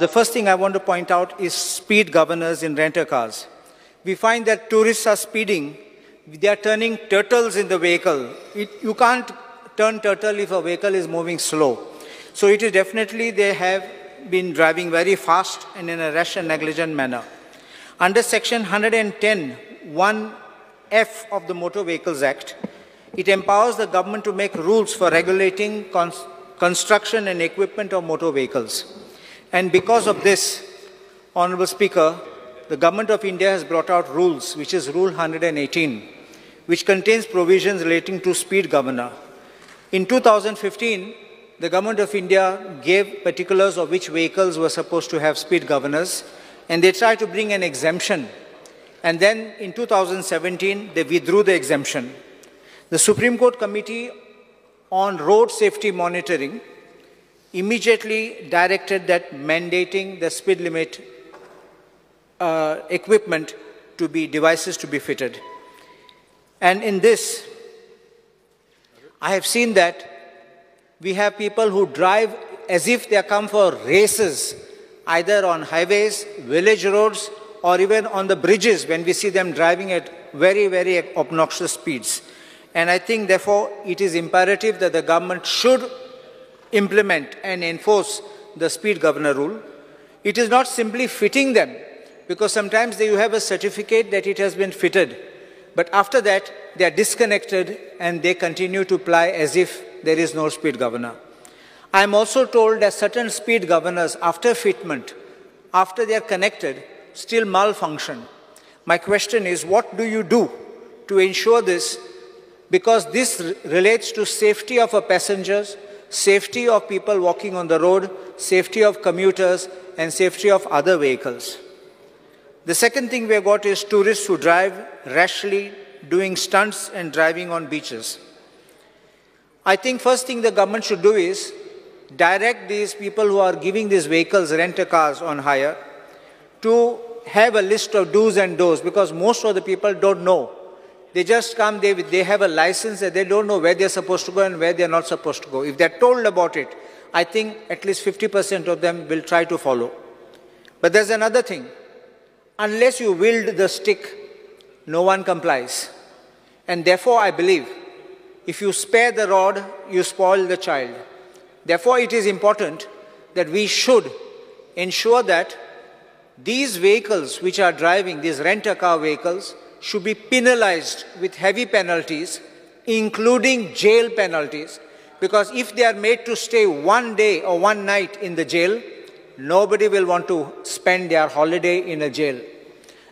The first thing I want to point out is speed governors in renter cars. We find that tourists are speeding. They are turning turtles in the vehicle. You can't turn turtle if a vehicle is moving slow. So it is definitely they have been driving very fast and in a rash and negligent manner. Under section 110, 1F of the Motor Vehicles Act, it empowers the government to make rules for regulating construction and equipment of motor vehicles. And because of this, Honorable Speaker, the Government of India has brought out rules, which is Rule 118, which contains provisions relating to speed governor. In 2015, the Government of India gave particulars of which vehicles were supposed to have speed governors, and they tried to bring an exemption. And then in 2017, they withdrew the exemption. The Supreme Court Committee on Road Safety Monitoring immediately directed that mandating the speed limit equipment to be devices to be fitted. And in this, I have seen that we have people who drive as if they come for races, either on highways, village roads, or even on the bridges when we see them driving at very, very obnoxious speeds. And I think, therefore, it is imperative that the government should implement and enforce the speed governor rule. It is not simply fitting them, because sometimes you have a certificate that it has been fitted, but after that they are disconnected and they continue to ply as if there is no speed governor. I am also told that certain speed governors, after fitment, after they are connected, still malfunction. My question is, what do you do to ensure this? Because this relates to safety of our passengers, safety of people walking on the road, safety of commuters, and safety of other vehicles. The second thing we have got is tourists who drive rashly, doing stunts and driving on beaches. I think first thing the government should do is direct these people who are giving these vehicles, rent-a-cars on hire, to have a list of do's and don'ts, because most of the people don't know. They just come, they have a license, and they don't know where they're supposed to go and where they're not supposed to go. If they're told about it, I think at least 50% of them will try to follow. But there's another thing. Unless you wield the stick, no one complies. And therefore, I believe, if you spare the rod, you spoil the child. Therefore, it is important that we should ensure that these vehicles which are driving, these rent-a-car vehicles, should be penalized with heavy penalties, including jail penalties, because if they are made to stay one day or one night in the jail, nobody will want to spend their holiday in a jail.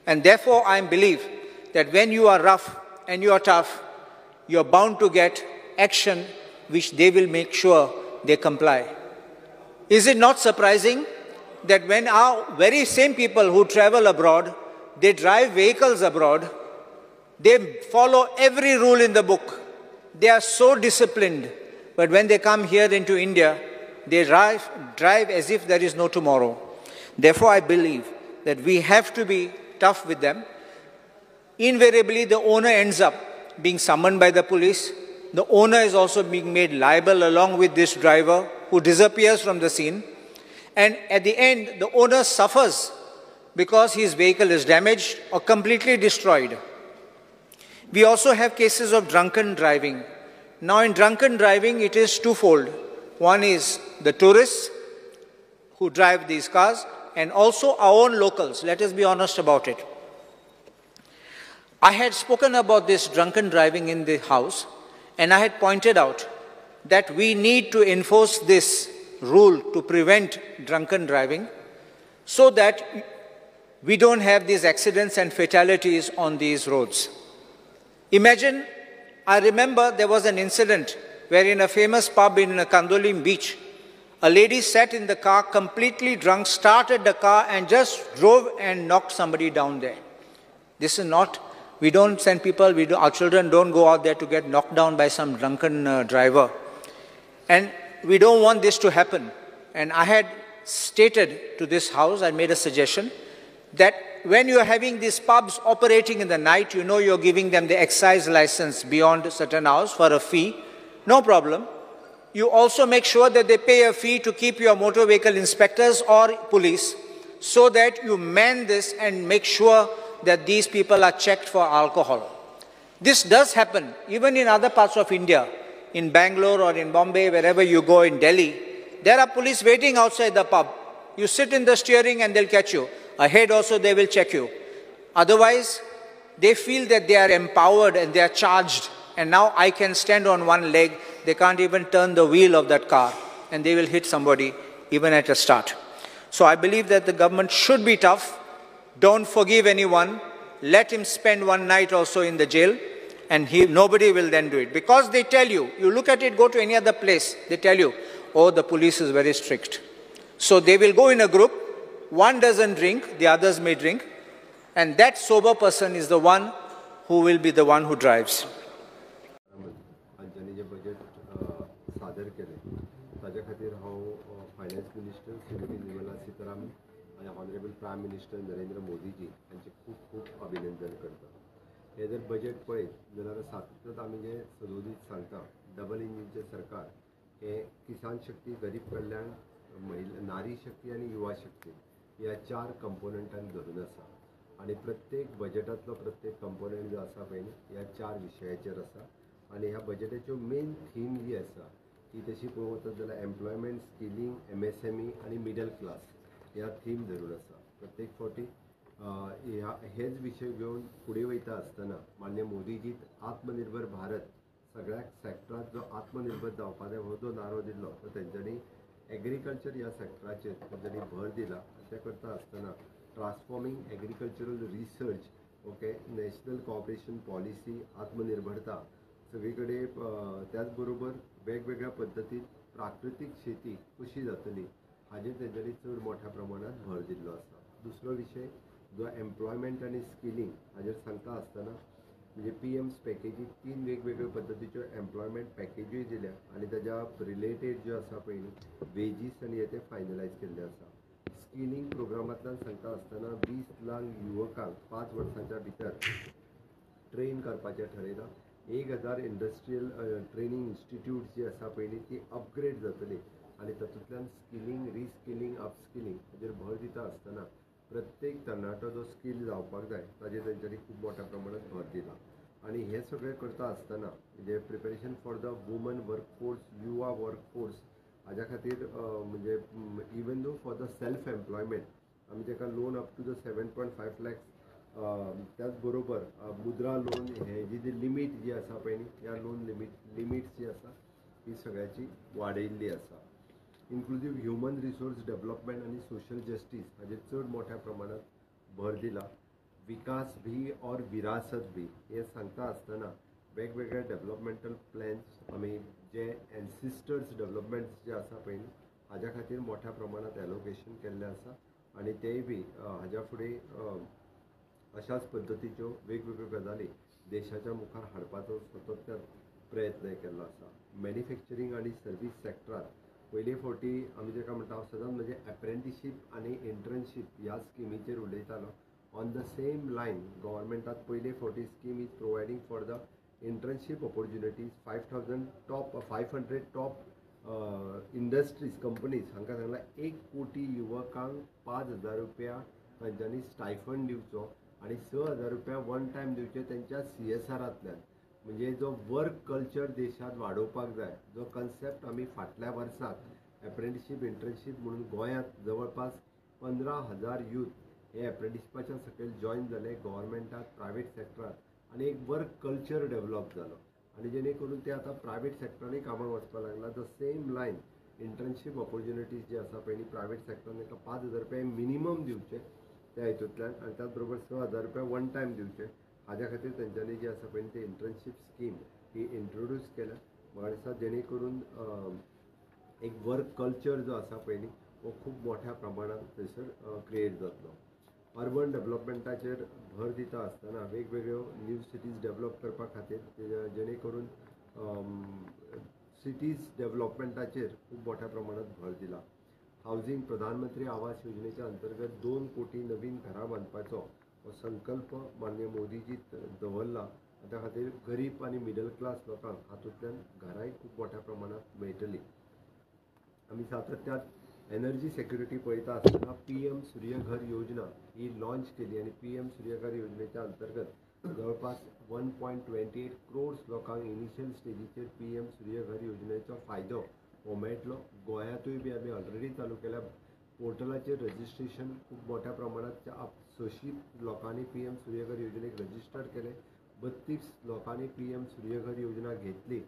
And therefore, I believe that when you are rough and you are tough, you are bound to get action which they will make sure they comply. Is it not surprising that when our very same people who travel abroad, they drive vehicles abroad, they follow every rule in the book. They are so disciplined. But when they come here into India, they drive as if there is no tomorrow. Therefore, I believe that we have to be tough with them. Invariably, the owner ends up being summoned by the police. The owner is also being made liable along with this driver who disappears from the scene. And at the end, the owner suffers because his vehicle is damaged or completely destroyed. We also have cases of drunken driving. Now, in drunken driving, it is twofold. One is the tourists who drive these cars, and also our own locals. Let us be honest about it. I had spoken about this drunken driving in the House, and I had pointed out that we need to enforce this rule to prevent drunken driving so that we don't have these accidents and fatalities on these roads. Imagine, I remember there was an incident where in a famous pub in Kandolim beach, a lady sat in the car completely drunk, started the car and just drove and knocked somebody down there. This is not, we don't send people, our children don't go out there to get knocked down by some drunken driver. And we don't want this to happen. And I had stated to this House, I made a suggestion, that when you are having these pubs operating in the night, you know you're giving them the excise license beyond certain hours for a fee, no problem. you also make sure that they pay a fee to keep your motor vehicle inspectors or police, so that you man this and make sure that these people are checked for alcohol. This does happen even in other parts of India, in Bangalore or in Bombay, wherever you go, in Delhi. There are police waiting outside the pub. You sit in the steering and they'll catch you. Ahead also they will check you. Otherwise, they feel that they are empowered and they are charged, and now I can stand on one leg. They can't even turn the wheel of that car, and they will hit somebody even at a start. So I believe that the government should be tough. Don't forgive anyone. Let him spend one night also in the jail, and nobody will then do it. Because they tell you, you look at it, go to any other place, they tell you, oh, the police is very strict. So they will go in a group, one doesn't drink, the others may drink, and that sober person is the one who will be the one who drives. तांच्यांनी जे budget सादर केले ताज्या खातीर हांव finance minister Shrimati Nirmala Sitharaman आनी honourable prime minister Narendra Modiji हांचे खूब खूब अभिनंदन करता. हे जर बजेट पळयत जाल्यार सातत्यान आमी जे सदोदीत सांगता डबल इंजिनचें सरकार हे किसान शक्ती, गरीब कल्याण, महिला, नारी शक्ती आनी युवा शक्ती ह्या 4 कंपोनंटांक धरून आसा. आणि प्रत्येक बजेटांतलो प्रत्येक कंपोनंट जो आसा पळय ह्या 4 विशयाचेर आसा. आणि ह्या बजेटाच्यो मेन थीम जी आसा ती तशी पळोवंक वचत जाल्यार एम्प्लॉयमेंट, स्किलिंग, MSME आनी मिडल क्लास ह्या थीम धरून आसा. प्रत्येक फावटी हेच विशय घेवन फुडें वयता आसतना माननीय मोदीजी आत्मनिर्भर भारत सगळ्या सॅक्टरांत जो आत्मनिर्भर जावपा जाय हो जो नारो दिल्लो तो तेंच्यांनी एग्रीकल्चर ह्या सॅक्टराचेर तेंच्यांनी भर दिला. ते करता आसतना transforming agricultural research, okay, national cooperation policy, आत्मनिर्भरता सगळी कडेन, त्याच बरोबर वेगवेगळ्या पद्दतीन प्राकृतीक शेती कशी जातली हाजेर तेंच्यांनी चड मोठ्या प्रमाणात भर दिल्लो आसा. दुसरो विशय जो एम्प्लॉयमेंट आनी स्किलिंग हाजेर सांगता आसतना म्हणजे PM's पॅकेजीक 3 वेगवेगळ्यो पद्दतीच्यो एम्प्लॉयमेंट पॅकेजूय दिल्या आनी ताज्या रिलेटेड ज्यो आसा पळय वेजीस आनी हे ते फायनलायज केल्ले आसा. स्किलिंग प्रोग्रामांतल्यान सांगता आसतना 20 लाख युवकांक 5 वर्सांच्या भितर ट्रेन करपाचें थारायलां. 1000 इंडस्ट्रियल ट्रेनिंग इन्स्टिट्यूट्स जी आसा पळय ती अपग्रेड जातली आनी तातूंतल्यान स्किलिंग, रिस्किलिंग, अपस्किलिंग हाजेर भर दिता आसतना प्रत्येक तरणाटो जो स्कील जावपाक जाय ताजेर तेंच्यांनी खूब मोठ्या प्रमाणात भर दिला. आनी हे सगळें करता आसतना म्हणजे preparation for the woman workforce, युवा वर्कफोर्स हाज्या खातीर म्हणजे even though for the self employment आमी ताका loan up to the 7.5 lakhs, त्याच बरोबर मुद्रा लोन हेजी जी लिमीट जी आसा पळय ह्या लोन लिमिट्स जी आसा ही सगळ्याची वाडयल्ली आसा. इन्क्लुजीव ह्युमन रिसोर्स डेव्हलपमेंट आनी सोशल जस्टीस हाजेर चड मोठ्या प्रमाणात भर दिला. विकास भी और विरासत भी हे सांगता आसतना वेगवेगळे डेव्हलपमेंटल प्लॅन्स आमी जे एन्सिस्टर्स डेव्हलपमेंट्स जे आसा पळय हाज्या खातीर मोठ्या प्रमाणात एलोकेशन केल्लें आसा. आनी तेय बी हाज्या फुडें अशाच पद्दतीच्यो वेगवेगळ्यो गजाली देशाच्या मुखार हाडपाचो सतत प्रयत्न केल्लो आसा. मॅन्युफॅक्चरींग आनी सर्वीस सॅक्टरांत पयले फावटी आमी जेका म्हणटा हांव सदांच म्हणजे एप्रेंटिसशीप आनी इंटर्नशीप ह्या स्किमीचेर उलयतालो. ऑन द सेम लायन गव्हर्मेंटात पयले फावटी scheme is providing for the internship opportunities 500 top industries, companies हांकां सांगलां 1 कोटी युवकांक 5,000 रुपया तांच्यांनी स्टायफंड दिवचो आनी 6,000 रुपया वन टायम दिवचे त्यांच्या CSRांतल्यान. म्हणजे जो वर्क कल्चर देशात वाडोवपाक जाय जो कन्सेप्ट आमी फाटल्या वर्साक एप्रेंटिसशीप, इंटर्नशीप म्हणून गोंयांत जवळपास 15,000 यूथ हे एप्रेंटिसशिपाच्या सकयल जॉयन जाले गव्हर्मेंटात, प्रायवेट सॅक्टरात आनी एक वर्क कल्चर डेव्हलप जालो आनी जेणे करून ते आतां प्रायवेट सॅक्टरानूय कामाक वचपाक लागला. The same line internship opportunities जी आसा पळय प्रायवेट सॅक्टरान ताका 5,000 रुपया मिनिमम दिवचे त्या हितूंतल्यान आनी त्याच बरोबर 6,000 रुपया वन टायम दिवचे. हाज्या खातीर तेंच्यांनी जी आसा पळय ती इंटर्नशीप स्कीम ही इंट्रोड्यूस केल्या. म्हाका दिसता जेणे करून एक वर्क कल्चर जो आसा पळय हो खूब मोठ्या प्रमाणात थंयसर क्रिएट जातलो. अर्बन डेव्हलपमेंटाचेर भर दिता आसतना वेगवेगळ्यो न्यू सिटीज डेव्हलप करपा खातीर जेणे करून सिटीज डेव्हलपमेंटाचेर खूब मोठ्या प्रमाणात भर दिला. हावजींग प्रधानमंत्री आवास योजनेच्या अंतर्गत 2 कोटी नवीन घरां बांदपाचो हो संकल्प माननीय मोदीजी दवरला त्या खातीर गरीब आनी मिडल क्लास लोकांक हातूंतल्यान घरांय खूब मोठ्या प्रमाणात मेळटली. आमी सातत्यान एनर्जी सेक्युरिटी पळयता आसतना PM सूर्यघर योजना ही लॉन्च केली आनी PM सूर्यघर योजनेच्या अंतर्गत जवळपास 1.28 crores लोकांक इनिशियल स्टेजीचेर PM सूर्यघर योजनेचो फायदो हो मेळटलो. गोंयांतूय बी आमी ऑलरेडी चालू केल्या. पोर्टलाचेर रजिस्ट्रेशन खूब मोठ्या प्रमाणात 600 लोकांनी PM सूर्यघर योजनेक रजिस्टर केले. 32 लोकांनी PM सूर्यघर योजना घेतली.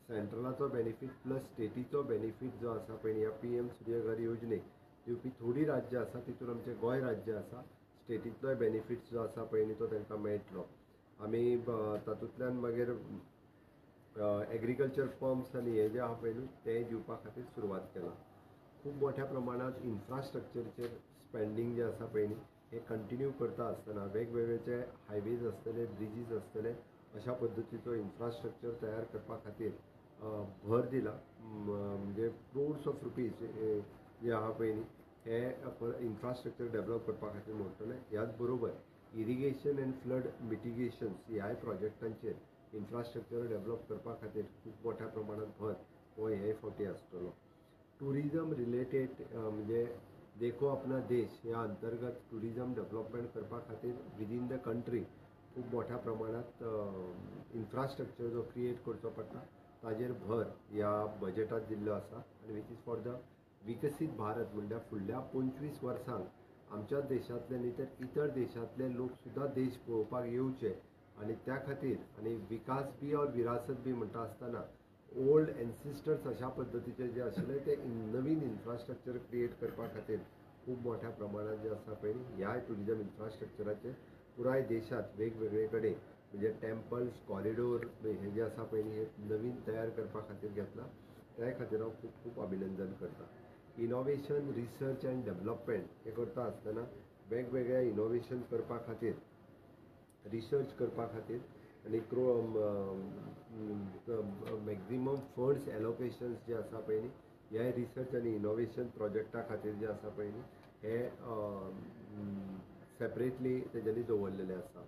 सेंट्रलाचो बेनिफीट प्लस स्टेटीचो बेनिफीट जो आसा पळय ह्या PM सूर्यघर योजनेक दिवपी थोडी राज्यां आसा तितून आमचें गोंय राज्य आसा. स्टेटींतलोय बेनिफीट जो आसा पळय न्ही तो तांकां मेळटलो. आमी तातूंतल्यान मागीर एग्रीकल्चर पंप्स आनी हे जे आहा पळय न्ही ते दिवपा खातीर सुरवात केला. खूब मोठ्या प्रमाणात इन्फ्रास्ट्रक्चरचेर स्पेंडींग जे आसा पळय न्ही हे कंटिन्यू करता आसतना वेगवेगळे जे हायवेज आसतले, ब्रिजीस आसतले, अशा पद्दतीचो इन्फ्रास्ट्रक्चर तयार करपा खातीर भर दिला. म्हणजे क्रोड्स ऑफ रुपीज जे आहा पळय न्ही हे इन्फ्रास्ट्रक्चर डेवलप करपा खातीर मोडटले. ह्याच बरोबर इरिगेशन एंड फ्लड मिटिगेशन्स ह्याय प्रोजेक्टांचेर इन्फ्रास्ट्रक्चर डेवलप करपा खातीर खूब मोठ्या प्रमाणात भर हो हे फावटी आसतलो. टुरिजम रिलेटेड म्हणजे देखो अपना देश ह्या अंतर्गत टुरिजम डेवलपमेंट करपा खातीर विदीन द कंट्री खूब मोठ्या प्रमाणात इन्फ्रास्ट्रक्चर जो क्रिएट करचो पडटा ताजेर भर ह्या बजेटात दिल्लो आसा. आनी वीच इज फॉर द विकसीत भारत म्हणल्यार फुडल्या 25 वर्सांक आमच्याच देशांतले न्ही तर इतर देशांतले लोक सुद्दां देश पळोवपाक येवचे आनी त्या खातीर आनी विकास बी और विरासत बी म्हणटा आसतना ओल्ड एन्सिस्टर्स अशा पद्दतीचे जे आशिल्ले ते नवीन इन्फ्रास्ट्रक्चर क्रिएट करपा खातीर खूब मोठ्या प्रमाणात जे आसा पळय ह्या टुरिजम इन्फ्रास्ट्रक्चराचे पुराय देशात वेगवेगळे कडेन म्हणजे टेम्पल्स, कॉरिडोर हे जे आसा पळय हे नवीन तयार करपा खातीर घेतला. त्या खातीर हांव खूब खूब अभिनंदन करता. इनोवेशन, रिसर्च एंड डेवलपमेंट हे करता आसतना वेगवेगळ्या इनोवेशन करपा खातीर, रिसर्च करपा खातीर आनी मॅक्झिमम फंड्स एलोकेशन्स जे आसा पळय न्ही ह्या रिसर्च आनी इनोवेशन प्रोजेक्टा खातीर जे आसा पळय न्ही हे सेपरेटली तेच्यांनी दवरलेले आसा.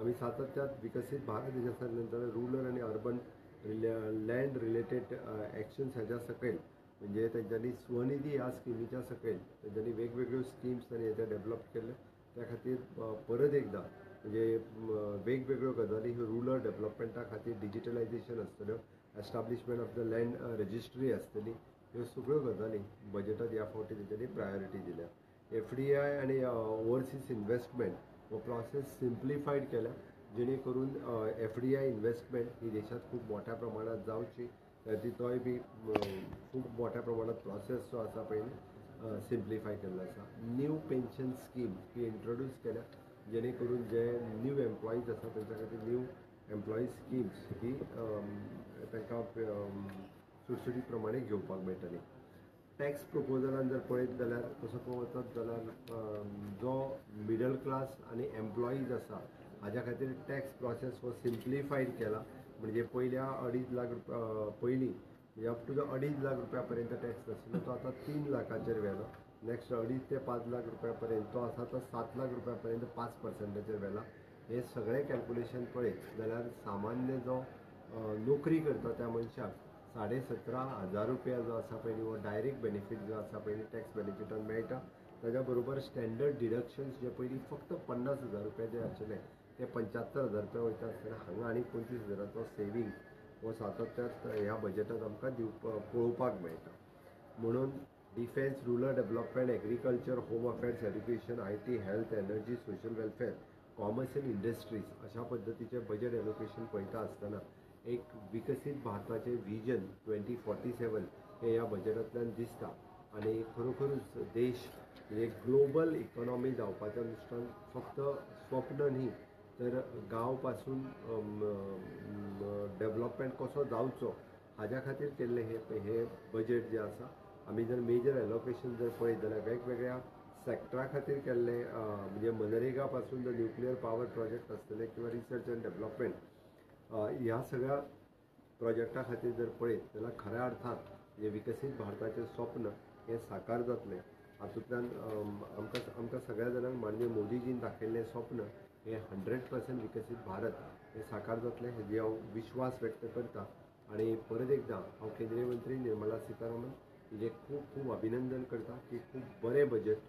आमी सातत्यान विकसीत भारत हेच्या सांगल्यानंतर रुरल आनी अर्बन लँड रिलेटेड एक्शन्स हेच्या सकयल म्हणजे तेंच्यांनी स्वनिधी ह्या स्किमीच्या सकयल तेंच्यांनी वेगवेगळ्यो स्किम्स आनी हेचे डेवलप केले. त्या खातीर परत एकदां म्हणजे वेगवेगळ्यो गजाली ह्यो रुरल डेवलपमेंटा खातीर डिजिटलायझेशन आसतल्यो, establishment of the land registry आसतली, ह्यो सगळ्यो गजाली बजेटात ह्या फावटी तेंच्यांनी प्रायोरिटी दिल्या. FDI आनी ओवरसीज इन्वेस्टमेंट हो प्रोसेस सिम्प्लिफायड केल्या जेणे करून FDI इन्वेस्टमेंट ही देशात खूब मोठ्या प्रमाणात जावची तोय बी खूब मोठ्या प्रमाणात प्रोसेस जो आसा पळय सिम्प्लिफाय केल्लो आसा. न्यू पेन्शन स्कीम ही इंट्रोड्यूस केल्या जेणे करून जे न्यू एम्प्लॉईज आसा तेंच्या खातीर न्यू एम्प्लॉईज स्किम्स ही तांकां सुटसुटीत प्रमाणे घेवपाक मेळटली. टॅक्स प्रपोजलान जर पळयत जाल्यार तसो पळोवचत जाल्यार जो मिडल क्लास आनी एम्प्लॉईज आसा हाज्या खातीर टॅक्स प्रोसेस हो सिम्प्लिफायड केला. म्हणजे पयल्या 2.5 लाख पयलीं म्हणजे अप टू द 2.5 लाख रुपया पर्यंत टॅक्स नाशिल्लो तो आतां 3 लाखाचेर व्हेला. नेक्स्ट 2.5 ते 5 लाख रुपया पर्यंत तो आसा तो 7 लाख रुपया पर्यंत 5% व्हेला. हे सगळे कॅल्क्युलेशन पळयत जाल्यार सामान्य जो नोकरी करता त्या मनशाक 17,500 रुपया जो आसा पळय हो डायरेक्ट बेनिफीट जो आसा पळय टॅक्स बेनिफिटान मेळटा. ताज्या बरोबर स्टँडर्ड डिडक्शन्स जे पयलीं फक्त 50,000 रुपया जे आशिल्ले ते 75,000 रुपया वयता आसतना हांगा आनी 25,000चो सेवींग हो सातत्यात ह्या बजेटात आमकां पळोवपाक मेळटा. म्हणून defence, rural development, agriculture, home affairs, education, IT, health, energy, social welfare, commerce end industries अशा पद्दतीचे बजेट एलोकेशन पळयता आसतना एक विकसीत भारताचे विजन 2047 हे ह्या बजेटांतल्यान दिसता. आनी खरोखरूच देश म्हणजे ग्लोबल इकॉनॉमी जावपाच्या दृश्टान फक्त स्वप्न न्ही तर गांव पासून डेवलपमेंट कसो जावचो हाज्या खातीर केल्ले हे बजेट जे आसा. आमी जर मेजर एलोकेशन जर पळयत जाल्यार वेगवेगळ्या सॅक्टरा खातीर केल्ले म्हणजे मनरेगा पासून जर न्युक्लियर पावर प्रोजेक्ट आसतले किंवा रिसर्च एंड डेवलपमेंट ह्या सगळ्या प्रोजेक्टा खातीर जर पळयत जाल्यार खऱ्या अर्थान म्हणजे विकसीत भारताचें स्वप्न हें साकार जातलें. हातूंतल्यान आमकां सगळ्या जाणांक माननीय मोदीजीन दाखयल्लें स्वप्न हे 100% विकसीत भारत हे साकार जातलें हेजे हांव विश्वास व्यक्त करता. आणि परत एकदा हांव केंद्रीय मंत्री निर्मला सीतारामन हिजें खूब खूब अभिनंदन करता की खूब बरें बजेट,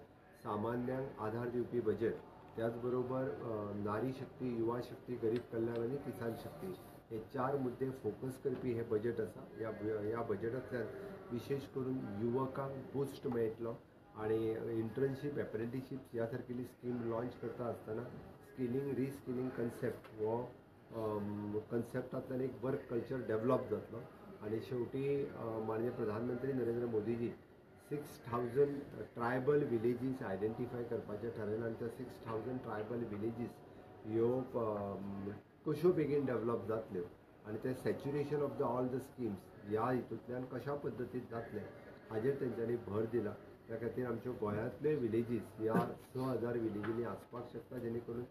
सामान्यांक आधार दिवपी बजेट, त्याच बरोबर नारी शक्ती, युवा शक्ती, गरीब कल्याण आणि किसान शक्ती हे 4 मुद्दे फोकस करपी हे बजेट आसा. ह्या बजेटांतल्यान विशेष करून युवकांक बूस्ट मेळटलो आणि इंटर्नशीप, एप्रेंटिसशीप ह्या सारकेली स्कीम लॉन्च करता आसतना स्किलिंग, रिस्किलिंग कन्सेप्ट हो कन्सेप्टांतल्यान एक वर्क कल्चर डेव्हलप जातलो. आणि शेवटी माननीय प्रधानमंत्री Narendra Modiji 6000 tribal villages identify करपाचें ठरयलां आनी त्या 6000 ट्रायबल विलेजीस ह्यो कश्यो बेगीन डेव्हलप जातल्यो आनी ते saturation of the all the schemes ह्या हितूंतल्यान कशा पद्दतीन जातलें हाजेर तेंच्यांनी भर दिला. त्या खातीर आमच्यो गोंयांतले विलेजीस ह्या 6000 विलेजींनी आसपाक शकता, जेणे करून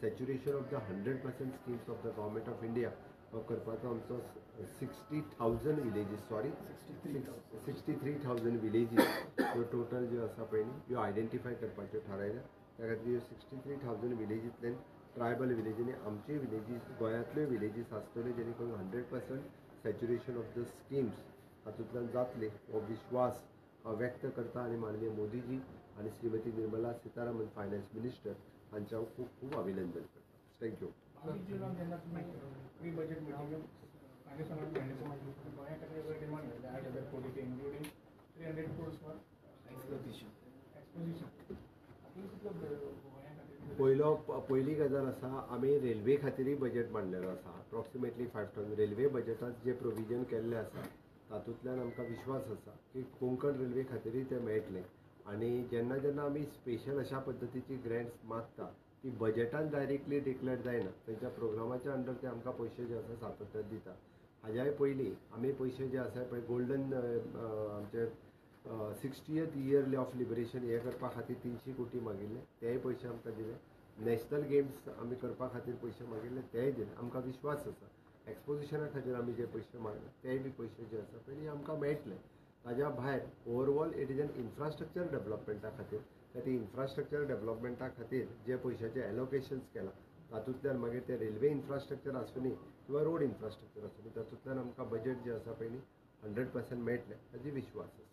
saturation of the 100% schemes of the government of India हो करपाचो आमचो 60,000 विलेजीस 63,000 विलेजीस ह्यो टोटल ज्यो आसा पळय न्ही ह्यो आयडेंटिफाय करपाच्यो थारायल्या. त्या खातीर ह्यो 63,000 विलेजींतल्यान ट्रायबल विलेजींनी आमचे विलेजीस गोंयांतल्यो विलेजीस आसतल्यो, जेणे करून 100% सॅच्युरेशन ऑफ द स्किम्स हातूंतल्यान जातले हो विश्वास व्यक्त करता. आणि माननीय मोदीजी आणि श्रीमती निर्मला सीतारामन फायनान्स मिनिस्टर हांचे हांव खूब खूब अभिनंदन करता. Thank you. Pre budget meeting demand 8,000 कोटी इंक्लूडिंग 300 crores फॉर एक्सपोजिशन. पयली गजाल आसा, आमी रेल्वे खातीरय बजेट मांडलेलो आसा. अप्रॉक्सिमेटली 5,000 रेल्वे बजेटांत जे प्रोविजन केल्लें आसा तातूंतल्यान आमकां विश्वास आसा की कोंकण रेल्वे खातीरय तें मेळटलें. आनी जेन्ना जेन्ना आमी स्पेशल अशा पद्दतीची ग्रँट्स मागता ती बजेटान डायरेक्टली डिक्लेअर जायना, तेंच्या प्रोग्रामाच्या अंडर ते आमकां पयशे जे आसा सातत्यान दिता. हाज्याय पयलीं आमी पयशे जे आसा पळय गोल्डन आमचे 60th इयर्ली ऑफ लिबरेशन हे करपा खातीर 300 कोटी मागिल्ले, तेय पयशे आमकां दिले. नॅशनल गेम्स आमी करपा खातीर पयशे मागिल्ले, तेय दिले. आमकां विश्वास आसा एक्सपोजिशना खातीर आमी जे पयशे मागले तेय बी पयशे जे आसा पळय आमकां मेळटले. ताज्या भायर overall it is an infrastructure डेव्हलपमेंटा खातीर, त्या इन्फ्रास्ट्रक्चर डेव्हलपमेंटा खातीर जे पयशाचे एलोकेशन्स केला तातूंतल्यान मागीर ते रेल्वे इन्फ्रास्ट्रक्चर आसूं न्ही किंवा रोड इन्फ्रास्ट्रक्चर आसूं न्ही तातूंतल्यान आमकां बजेट जे आसा पळय न्ही 100% मेळटलें हाजी विश्वास आसा.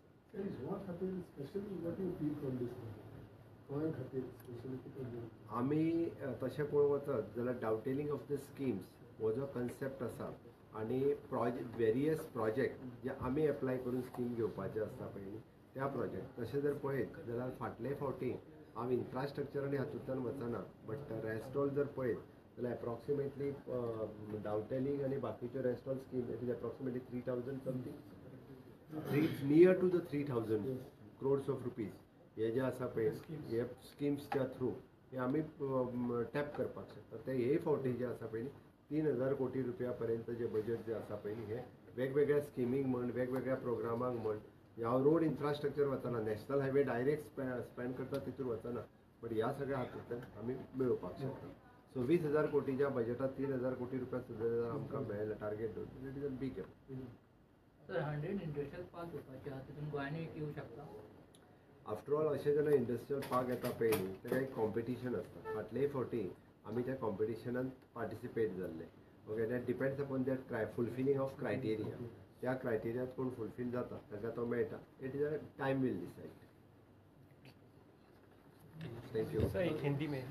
आमी तशें पळोवंक वचत जाल्यार डावटेलिंग ऑफ द स्किम्स हो जो कन्सेप्ट आसा आनी वेरियस प्रोजेक्ट जे आमी एप्लाय करून स्कीम घेवपाचे आसता पळय न्ही त्या प्रोजेक्ट तशें जर पळयत जाल्यार फाटले फावटी हांव इन्फ्रास्ट्रक्चर आनी हातूंतल्यान वचना, बट रेस्ट ऑल जर पळयत जाल्यार एप्रॉक्सिमेटली डावटेलिंग आनी बाकीच्यो rest all scheme it is approximately 3,000 something near to the 3,000 crores of rupees हे जे आसा पळय हे स्किम्सच्या थ्रू हे आमी टॅप करपाक शकता. ते हे फावटी जे आसा पळय 3,000 कोटी रुपया पर्यंत जे बजेट जे आसा पळय हे वेगवेगळ्या स्किमींक म्हण वेगवेगळ्या प्रोग्रामांक म्हण ह्या रोड इन्फ्रास्ट्रक्चर वचना, नॅशनल हायवे डायरेक्ट स्पेंड करता तितूर वचना, बट ह्या सगळ्या हातूंतल्यान आमी मेळोवपाक शकता. 26,000 कोटीच्या बजेटात 3,000 कोटी रुपया सुद्दां आमकां मेळ्ळें टार्गेट दवरून. It is a big sir 100 industrial park येवपाचे आहा तितून गोंयांनी एक येवं शकता. आफ्टर ऑल अशें जाल्यार इंडस्ट्रियल पार्क येता पळय न्ही तेका एक कॉम्पिटिशन आसता. फाटलेय फावटी आमी त्या कॉम्पिटिशनांत पार्टिसिपेट जाल्ले. Okay, that depends upon that fulfilling of criteria. त्या क्रायटेरियांत कोण फुलफील जाता ताका तो मेळटा. It is a time will decide. Thank you. Hindi में